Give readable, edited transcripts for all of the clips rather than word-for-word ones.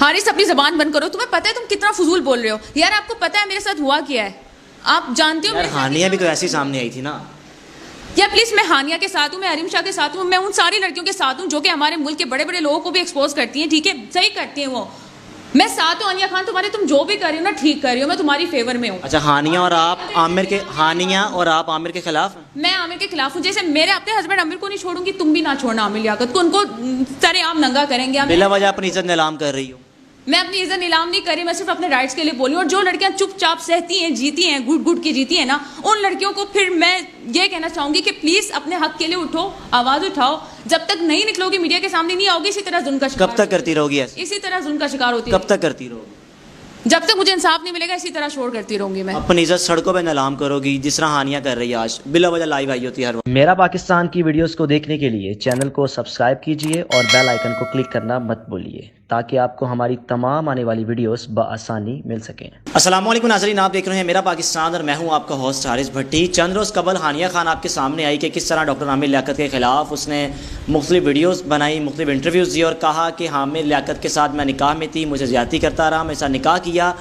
हारिस अपनी जबान बंद करो, तुम्हें पता है तुम कितना फजूल बोल रहे हो यार। आपको पता है मेरे साथ हुआ क्या है, आप जानते हो। यार हानिया भी तो ऐसी सामने आई थी ना यार प्लीज, मैं हानिया के साथ हूँ, मैं अरिम शाह के साथ हूँ, मैं उन सारी लड़कियों के साथ हूँ जो कि हमारे मुल्क के बड़े बड़े लोगों को भी एक्सपोज करती हैं, ठीक है, सही करती हैं वो। मैं साथ हूँ। अनिया खान तुम्हारे, तुम जो भी कर रही हो ना ठीक कर रही हो, मैं तुम्हारी फेवर में हूँ। अच्छा, हानिया और आप आमिर के खिलाफ हैं? मैं आमिर के खिलाफ हूँ। जैसे मेरे अपने हस्बैंड आमिर को नहीं छोड़ूंगी, तुम भी ना छोड़ना आमिर लियाकत को, उनको सरेआम नंगा करेंगे। बिला वजह अपनी इज्जत नीलाम कर रही हो। मैं अपनी इज्जत नीलाम नहीं करी, मैं सिर्फ अपने राइट्स के लिए बोली। और जो लड़कियां चुपचाप सहती हैं, जीती हैं, घुट घुट की जीती हैं ना, उन लड़कियों को फिर मैं ये कहना चाहूंगी कि प्लीज अपने हक के लिए उठो, आवाज उठाओ। जब तक नहीं निकलोगी, मीडिया के सामने नहीं आओगी, इसी तरह जुल्म का शिकार कब तक करती रहोगी ऐसे? इसी तरह जुल्म का शिकार होती कब तक करती रहोगी? जब तक मुझे इंसाफ नहीं मिलेगा, इसी तरह शोर करती रहूंगी मैं। अपनी इज्जत सड़कों पे नीलाम करोगी जिस तरह हानिया कर रही है आज, बिला वजह लाइव आई होती है हर वक्त। मेरा पाकिस्तान की वीडियोस को देखने के लिए चैनल को सब्सक्राइब कीजिए और बेल आइकन को क्लिक करना मत भूलिए, ताकि आपको हमारी तमाम आने वाली वीडियोस बआसानी मिल सकें। अस्सलाम वालेकुम नाज़रीन, आप देख रहे हैं मेरा पाकिस्तान और मैं हूं आपका होस्ट हारिस भट्टी। चंद रोज़ कबल हानिया खान आपके सामने आई कि किस तरह डॉक्टर आमिर लियाकत के ख़िलाफ़ उसने मुख्तलिफ वीडियोस बनाई, मुख्तलिफ इंटरव्यूज़ दी और कहा कि आमिर लियाकत के साथ मैं निकाह में थी, मुझे ज़्यादती करता रहा, मेरे साथ निकाह किया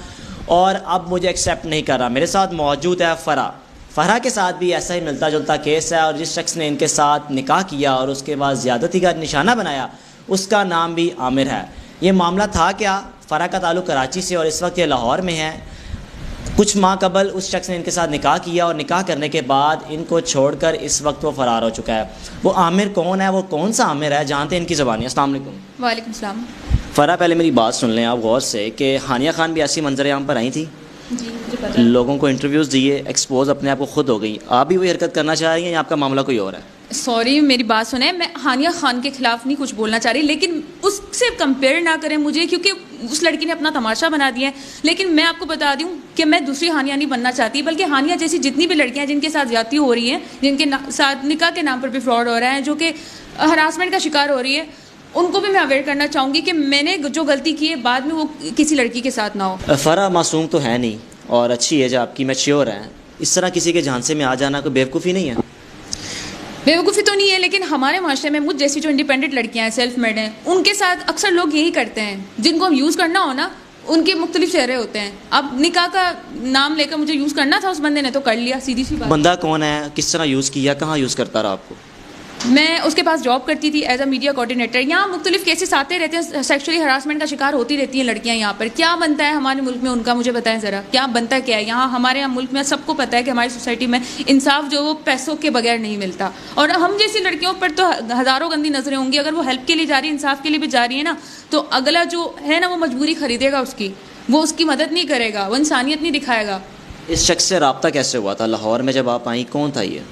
और अब मुझे एक्सेप्ट नहीं कर रहा। मेरे साथ मौजूद है फ़रा के साथ भी ऐसा ही मिलता जुलता केस है और जिस शख्स ने इनके साथ निकाह किया और उसके बाद ज़्यादती का निशाना बनाया उसका नाम भी आमिर है। ये मामला था क्या? फ़रा का ताल्लुक़ कराची से और इस वक्त ये लाहौर में है। कुछ माह कबल उस शख्स ने इनके साथ निकाह किया और निकाह करने के बाद इनको छोड़कर इस वक्त वो फ़रार हो चुका है। वो आमिर कौन है, वो कौन सा आमिर है, जानते हैं इनकी ज़बानी। अस्सलाम वालेकुम। वालेकुम सलाम। फ़रा, पहले मेरी बात सुन लें आप गौर से कि हानिया खान भी ऐसी मंजर आम पर आई थी, जी मुझे पता है। लोगों को इंटरव्यूज़ दिए, एक्सपोज अपने आप को खुद हो गई। आप भी वही हरकत करना चाह रही हैं या आपका मामला कोई और है? सॉरी, मेरी बात सुने, मैं हानिया खान के खिलाफ नहीं कुछ बोलना चाह रही, लेकिन उससे कंपेयर ना करें मुझे, क्योंकि उस लड़की ने अपना तमाशा बना दिया है। लेकिन मैं आपको बता दूं कि मैं दूसरी हानिया नहीं बनना चाहती, बल्कि हानिया जैसी जितनी भी लड़कियां हैं जिनके साथ ज्यादती हो रही हैं, जिनके साथ निकाह के नाम पर भी फ्रॉड हो रहा है, जो कि हरासमेंट का शिकार हो रही है, उनको भी मैं अवेयर करना चाहूँगी कि मैंने जो गलती की है बाद में वो किसी लड़की के साथ ना हो। फ़रा मासूम तो है नहीं और अच्छी एज आपकी, मैच्योर है, इस तरह किसी के झांसे में आ जाना कोई बेवकूफ़ी नहीं है? बेवकूफ़ी तो नहीं है, लेकिन हमारे माशरे में मुझ जैसी जो इंडिपेंडेंट लड़कियां हैं, सेल्फ मेड हैं, उनके साथ अक्सर लोग यही करते हैं। जिनको हम यूज़ करना हो ना, उनके मुख्तलिफ चेहरे होते हैं। अब निकाह का नाम लेकर मुझे यूज़ करना था, उस बंदे ने तो कर लिया, सीधी सी बात। बंदा कौन है, किस तरह यूज़ किया, कहाँ यूज़ करता रहा आपको? मैं उसके पास जॉब करती थी एज अ मीडिया कोऑर्डिनेटर। यहाँ मुख्तलिफ केसेस आते रहते हैं, सेक्सुअली हरासमेंट का शिकार होती रहती हैं लड़कियाँ यहाँ पर। क्या बनता है हमारे मुल्क में उनका, मुझे बताएं ज़रा, क्या बनता क्या है यहाँ? हमारे यहाँ मुल्क में सबको पता है कि हमारी सोसाइटी में इंसाफ जो वो पैसों के बगैर नहीं मिलता, और हम जैसी लड़कियों पर तो हज़ारों गंदी नज़रें होंगी। अगर वो हेल्प के लिए जा रही है, इंसाफ के लिए भी जा रही है ना, तो अगला जो है ना वो मजबूरी खरीदेगा उसकी, वो उसकी मदद नहीं करेगा, वो इंसानियत नहीं दिखाएगा। इस शख्स से रब्ता कैसे हुआ था? लाहौर में जब आप आई कौन था ये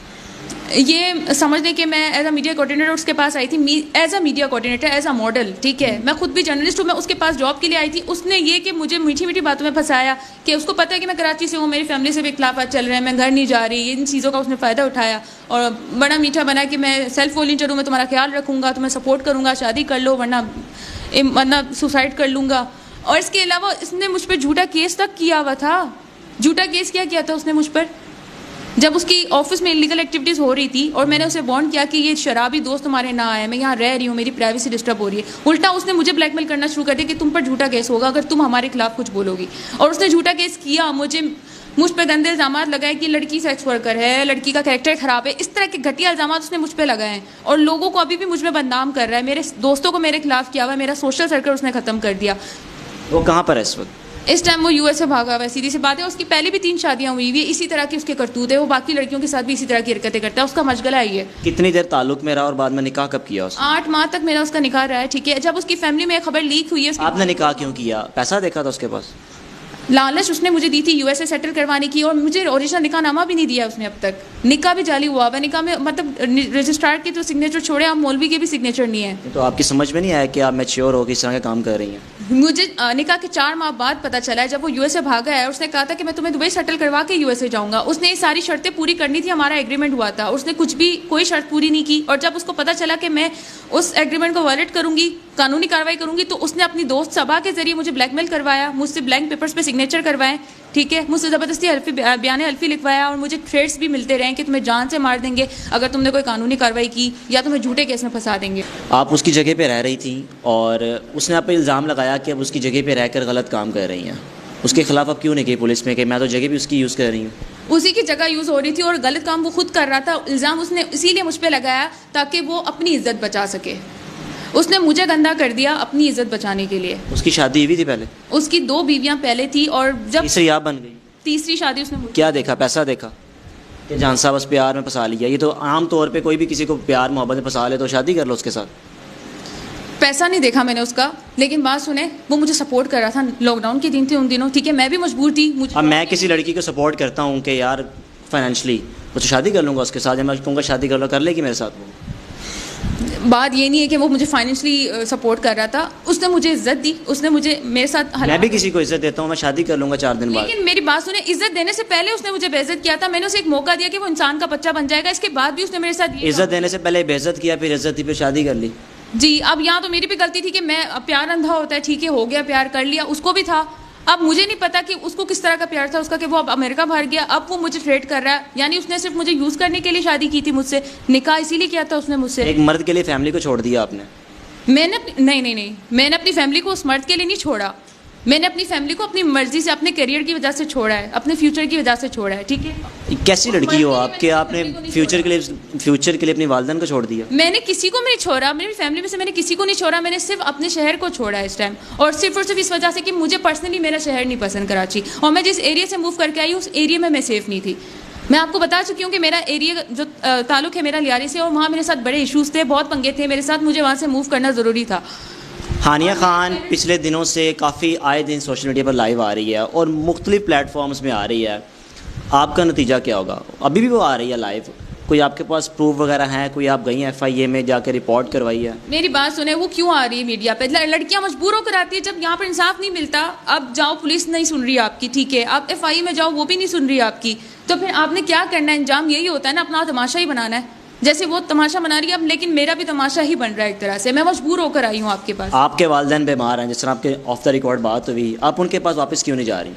समझने के मैं एज अ मीडिया कोऑर्डिनेटर उसके पास आई थी, as a media coordinator, as a model, ठीक है। मैं खुद भी जर्नलिस्ट हूँ, मैं उसके पास जॉब के लिए आई थी। उसने ये कि मुझे मीठी मीठी बातों में फंसाया कि उसको पता है कि मैं कराची से हूँ, मेरी फैमिली से भी इख्लाफात चल रहे हैं, मैं घर नहीं जा रही, इन चीज़ों का उसने फ़ायदा उठाया और बड़ा मीठा बना कि मैं सेल्फ वॉलंटियर हूँ, मैं तुम्हारा ख्याल रखूँगा, तुम्हें सपोर्ट करूँगा, शादी कर लो वरना सुसाइड कर लूँगा। और इसके अलावा इसने मुझ पर झूठा केस तक किया हुआ था। झूठा केस क्या किया था उसने मुझ पर? जब उसकी ऑफिस में इलीगल एक्टिविटीज़ हो रही थी और मैंने उसे वार्न किया कि ये शराबी दोस्त तुम्हारे ना आए, मैं यहाँ रह रही हूँ, मेरी प्राइवेसी डिस्टर्ब हो रही है, उल्टा उसने मुझे ब्लैकमेल करना शुरू कर दिया कि तुम पर झूठा केस होगा अगर तुम हमारे खिलाफ कुछ बोलोगी। और उसने झूठा केस किया, मुझ पर गंदे इल्ज़ाम लगाए कि लड़की सेक्स वर्कर है, लड़की का कैरेक्टर ख़राब है, इस तरह के घटिया इल्ज़ाम उसने मुझ पर लगाए हैं और लोगों को अभी भी मुझ में बदनाम कर रहा है। मेरे दोस्तों को मेरे खिलाफ किया हुआ है, मेरा सोशल सर्कल उसने ख़त्म कर दिया। वो कहाँ पर है इस वक्त? इस टाइम वो यूएस से भागा हुआ है, सीधी सी बात है। उसकी पहले भी 3 शादियां हुई हुई है, इसी तरह की उसके करतूत है, वो बाकी लड़कियों के साथ भी इसी तरह की हरकतें करता है, उसका मशगला है ये। कितनी देर ताल्लुक में रहा और बाद में निकाह कब किया उसने? 8 माह तक मेरा उसका निकाह रहा है, ठीक है। जब उसकी फैमिली में खबर लीक हुई है, आपने निकाह क्यों किया? पैसा देखा था उसके पास? लालच उसने मुझे दी थी यूएस से सेटल करवाने की, और मुझे ओरिजिनल निकाह नामा भी नहीं दिया उसने अब तक। निकाह भी जाली हुआ है, निकाह में मतलब रजिस्ट्रार के तो सिग्नेचर छोड़े, आप मौलवी के भी सिग्नेचर नहीं है। तो आपकी समझ में नहीं आया कि आप मैच्योर हो, किस तरह का काम कर रही हैं? मुझे निकाह के 4 माह बाद पता चला है, जब वो यूएस से भागा है। उसने कहा था कि मैं तुम्हें दुबई सेटल करवा के यूएस से जाऊंगा। उसने ये सारी शर्तें पूरी करनी थी, हमारा एग्रीमेंट हुआ था, उसने कुछ भी कोई शर्त पूरी नहीं की। और जब उसको पता चला कि मैं उस एग्रीमेंट को वायलेट करूंगी, कानूनी कार्रवाई करूंगी। तो उसने अपनी दोस्त सबा के जरिए मुझे ब्लैकमेल करवाया, मुझसे ब्लैंक पेपर्स पे सिग्नेचर करवाए, ठीक है, मुझसे ज़बरदस्ती हल्फी बयान हल्फी लिखवाया और मुझे थ्रेट्स भी मिलते रहे कि तुम्हें जान से मार देंगे अगर तुमने कोई कानूनी कार्रवाई की, या तुम्हें झूठे केस में फंसा देंगे। आप उसकी जगह पे रह रही थी और उसने आप पे इल्ज़ाम लगाया कि अब उसकी जगह पे रहकर गलत काम कर रही हैं। उसके खिलाफ अब क्यों नहीं गई पुलिस में कि मैं तो जगह भी उसकी यूज़ कर रही हूँ? उसी की जगह यूज़ हो रही थी और गलत काम वो खुद कर रहा था। इल्ज़ाम उसने इसीलिए मुझ पे लगाया ताकि वो अपनी इज्जत बचा सके। उसने मुझे गंदा कर दिया अपनी इज्जत बचाने के लिए। उसकी शादी हुई थी पहले? उसकी 2 बीवियां पहले थी और जब तीसरी आप बन गई? तीसरी शादी उसने मुझे। क्या देखा? पैसा देखा कि जान साहब बस प्यार में फंसा लिया? ये तो आम तौर पे कोई भी किसी को प्यार मोहब्बत में फंसा ले तो शादी कर लो उसके साथ। पैसा नहीं देखा मैंने उसका, लेकिन बात सुने, वो मुझे सपोर्ट कर रहा था। लॉकडाउन के दिन थे उन दिनों, ठीक है, मैं भी मजबूर थी। अब मैं किसी लड़की को सपोर्ट करता हूँ कि यार फाइनेंशली वो तो शादी कर लूँगा उसके साथ, जब मैं कहूँगा शादी कर लो, कर लेगी मेरे साथ। वो बात ये नहीं है कि वो मुझे फाइनेंशियली सपोर्ट कर रहा था, उसने मुझे इज्जत दी, उसने मुझे मेरे साथ मैं भी किसी को इज्जत देता हूँ, मैं शादी कर लूँगा 4 दिन बाद। लेकिन मेरी बात सुने, इज्जत देने से पहले उसने मुझे बेइज्जत किया था। मैंने उसे एक मौका दिया कि वो इंसान का बच्चा बन जाएगा, इसके बाद भी उसने मेरे साथ इज्जत देने से पहले बेइज्जत किया, फिर इज्जत थी, फिर शादी कर ली। जी, अब यहाँ तो मेरी भी गलती थी कि मैं, प्यार अंधा होता है, ठीक है, हो गया, प्यार कर लिया, उसको भी था। अब मुझे नहीं पता कि उसको किस तरह का प्यार था उसका कि वो अब अमेरिका भाग गया, अब वो मुझे थ्रेट कर रहा है। यानी उसने सिर्फ मुझे यूज़ करने के लिए शादी की थी मुझसे, निकाह इसीलिए किया था उसने मुझसे। एक मर्द के लिए फैमिली को छोड़ दिया आपने? मैंने नहीं, मैंने अपनी फैमिली को उस मर्द के लिए नहीं छोड़ा। मैंने अपनी फैमिली को अपनी मर्जी से, अपने करियर की वजह से छोड़ा है, अपने फ्यूचर की वजह से छोड़ा है, ठीक है। कैसी लड़की हो आप कि आपने फ्यूचर के लिए अपनी वालिदैन को छोड़ दिया? मैंने किसी को नहीं छोड़ा, मेरी फैमिली में से मैंने किसी को नहीं छोड़ा, मैंने सिर्फ अपने शहर को छोड़ा है इस टाइम। और सिर्फ इस वजह से कि मुझे पर्सनली मेरा शहर नहीं पसंद कराची, और मैं जिस एरिया से मूव करके आई उस एरिया में मैं सेफ नहीं थी। मैं आपको बता चुकी हूँ कि मेरा एरिया जो ताल्लुक है मेरा लियारी से, और वहाँ मेरे साथ बड़े इशूज़ थे, बहुत पंगे थे मेरे साथ, मुझे वहाँ से मूव करना ज़रूरी था। हानिया खान पिछले दिनों से काफ़ी आए दिन सोशल मीडिया पर लाइव आ रही है और मुख्तलिफ प्लेटफॉर्म्स में आ रही है। आपका नतीजा क्या होगा? अभी भी वो आ रही है लाइव, कोई आपके पास प्रूफ वगैरह हैं? कोई आप गई हैं FIA में जाकर रिपोर्ट करवाई है? मेरी बात सुने, वो क्यों आ रही है मीडिया पे? लड़कियां मजबूर होकर आती है जब यहाँ पर इंसाफ नहीं मिलता। अब जाओ, पुलिस नहीं सुन रही आपकी, ठीक है, आप FIA में जाओ, वो भी नहीं सुन रही आपकी, तो फिर आपने क्या करना है? अंजाम यही होता है ना, अपना तमाशा ही बनाना है। जैसे वो तमाशा बना रही है अब, लेकिन मेरा भी तमाशा ही बन रहा है एक तरह से। मैं मजबूर होकर आई हूँ आपके पास। आपके वालिदैन बीमार हैं, जिस तरह आपके ऑफ द रिकॉर्ड बात हुई, आप उनके पास वापस क्यों नहीं जा रही?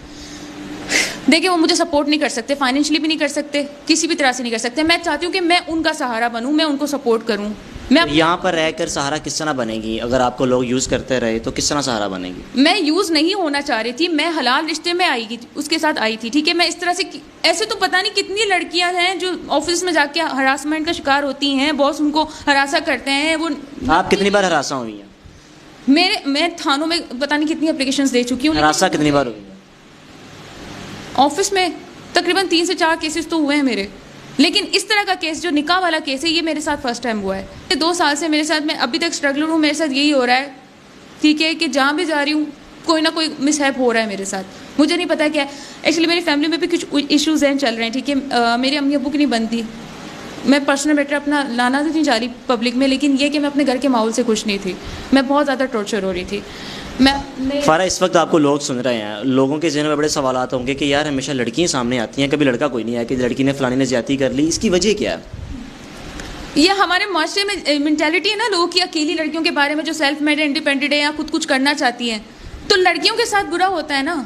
देखिए, वो मुझे सपोर्ट नहीं कर सकते, फाइनेंशियली भी नहीं कर सकते, किसी भी तरह से नहीं कर सकते। मैं चाहती हूँ कि मैं उनका सहारा बनूँ, मैं उनको सपोर्ट करूँ। मैं यहाँ पर रहकर सहारा किस तरह बनेगी? अगर आपको लोग यूज़ करते रहे तो किस तरह सहारा बनेगी? मैं यूज़ नहीं होना चाह रही थी, मैं हलाल रिश्ते में आई, उसके साथ आई थी, ठीक है। मैं इस तरह से, ऐसे तो पता नहीं कितनी लड़कियां हैं जो ऑफिस में जाके हरासमेंट का शिकार होती हैं, बॉस उनको हरासा करते हैं। वो आप कितनी बार हरासा हुई हैं? मैं थानों में पता नहीं कितनी एप्लीकेशंस दे चुकी हूँ। हरासा कितनी बार हुई है? ऑफिस में तकरीबन 3 से 4 केसेस तो हुए हैं मेरे, लेकिन इस तरह का केस जो निकाह वाला केस है, ये मेरे साथ फर्स्ट टाइम हुआ है। 2 साल से मेरे साथ, मैं अभी तक स्ट्रगलर हूँ, मेरे साथ यही हो रहा है, ठीक है, कि जहाँ भी जा रही हूँ कोई ना कोई मिसहैप हो रहा है मेरे साथ। मुझे नहीं पता क्या, एक्चुअली मेरी फैमिली में भी कुछ इश्यूज़ हैं, चल रहे हैं, ठीक है। मेरे अम्मी अब्बू की नहीं बनती, मैं पर्सनल मैटर अपना लाना तो नहीं चाह रही पब्लिक में, लेकिन ये कि मैं अपने घर के माहौल से खुश नहीं थी, मैं बहुत ज़्यादा टॉर्चर हो रही थी। फारा, इस वक्त आपको लोग सुन रहे हैं, लोगों के ज़हन में बड़े सवालात होंगे कि यार हमेशा लड़कियां सामने आती हैं, कभी लड़का कोई नहीं आया कि लड़की ने फलानी ने ज्यादती कर ली, इसकी वजह क्या है? ये हमारे माशरे में मेंटालिटी है ना लोगों की, अकेली लड़कियों के बारे में जो सेल्फ मेड इंडिपेंडेंट है या खुद कुछ करना चाहती हैं, तो लड़कियों के साथ बुरा होता है ना।